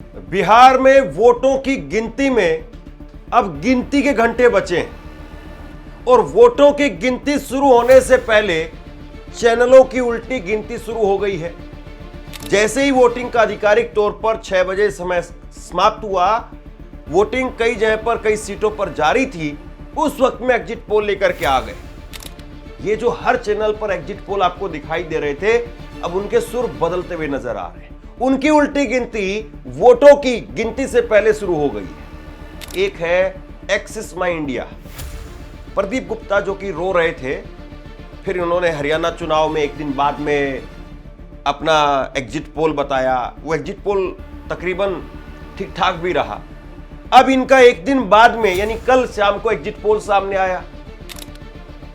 बिहार में वोटों की गिनती में अब गिनती के घंटे बचे हैं और वोटों की गिनती शुरू होने से पहले चैनलों की उल्टी गिनती शुरू हो गई है। जैसे ही वोटिंग का आधिकारिक तौर पर 6 बजे समय समाप्त हुआ, वोटिंग कई जगह पर कई सीटों पर जारी थी, उस वक्त में एग्जिट पोल लेकर के आ गए। ये जो हर चैनल पर एग्जिट पोल आपको दिखाई दे रहे थे, अब उनके सुर बदलते हुए नजर आ रहे हैं। उनकी उल्टी गिनती वोटों की गिनती से पहले शुरू हो गई है। एक है एक्सिस माई इंडिया, प्रदीप गुप्ता जो कि रो रहे थे, फिर उन्होंने हरियाणा चुनाव में एक दिन बाद में अपना एग्जिट पोल बताया। वो एग्जिट पोल तकरीबन ठीक ठाक भी रहा। अब इनका एक दिन बाद में यानी कल शाम को एग्जिट पोल सामने आया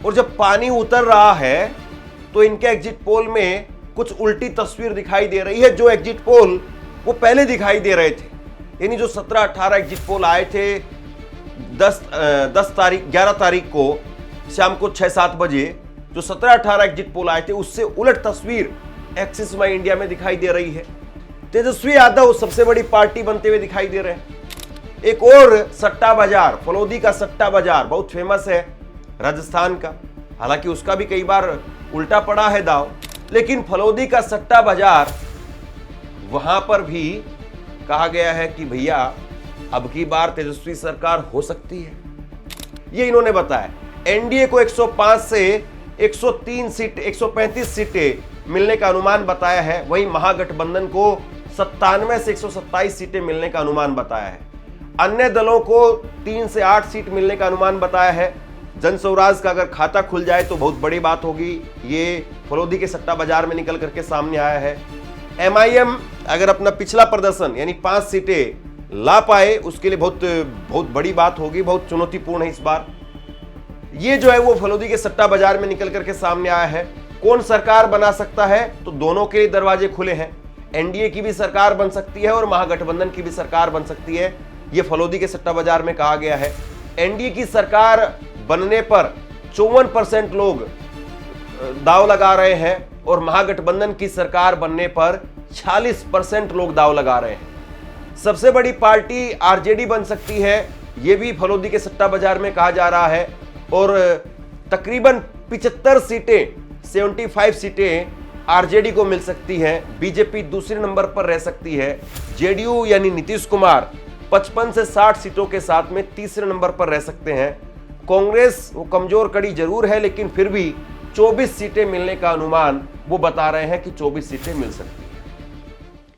और जब पानी उतर रहा है तो इनके एग्जिट पोल में कुछ उल्टी तस्वीर दिखाई दे रही है। जो एग्जिट पोल वो पहले दिखाई दे रहे थे, यानी जो 17-18 एग्जिट पोल आए थे 11 तारीख को शाम को 6-7 बजे, जो 17-18 एग्जिट पोल आए थे उससे उलट तस्वीर एक्सिस माई इंडिया में दिखाई दे रही है। तेजस्वी यादव सबसे बड़ी पार्टी बनते हुए दिखाई दे रहे हैं। एक और सट्टा बाजार, फलोदी का सट्टा बाजार बहुत फेमस है राजस्थान का, हालांकि उसका भी कई बार उल्टा पड़ा है दाव, लेकिन फलोदी का सट्टा बाजार, वहां पर भी कहा गया है कि भैया अब की बार तेजस्वी सरकार हो सकती है। ये इन्होंने बताया। एनडीए को 105 से 135 सीटें मिलने का अनुमान बताया है, वहीं महागठबंधन को 97 से 127 सीटें मिलने का अनुमान बताया है। अन्य दलों को 3 से 8 सीट मिलने का अनुमान बताया है। जन स्वराज का अगर खाता खुल जाए तो बहुत बड़ी बात होगी। ये फलोदी के सट्टा बाजार में निकल करके सामने आया है। एमआईएम अगर अपना पिछला प्रदर्शन यानी 5 सीटें ला पाए, उसके लिए बहुत बड़ी बात होगी, बहुत चुनौतीपूर्ण है इस बार। ये जो है वो फलोदी के सट्टा बाजार में निकल करके सामने आया है। कौन सरकार बना सकता है, तो दोनों के लिए दरवाजे खुले हैं। एनडीए की भी सरकार बन सकती है और महागठबंधन की भी सरकार बन सकती है, ये फलोदी के सट्टा बाजार में कहा गया है। एनडीए की सरकार बनने पर 54% लोग दाव लगा रहे हैं और महागठबंधन की सरकार बनने पर 46% लोग दाव लगा रहे हैं। सबसे बड़ी पार्टी आरजेडी बन सकती है, यह भी फलोदी के सट्टा बाजार में कहा जा रहा है और तकरीबन 75 सीटें 75 सीटें आरजेडी को मिल सकती हैं। बीजेपी दूसरे नंबर पर रह सकती है। जेडीयू यानी नीतीश कुमार 55 से 60 सीटों के साथ में तीसरे नंबर पर रह सकते हैं। कांग्रेस वो कमजोर कड़ी जरूर है, लेकिन फिर भी 24 सीटें मिलने का अनुमान वो बता रहे हैं कि 24 सीटें मिल सकती हैं।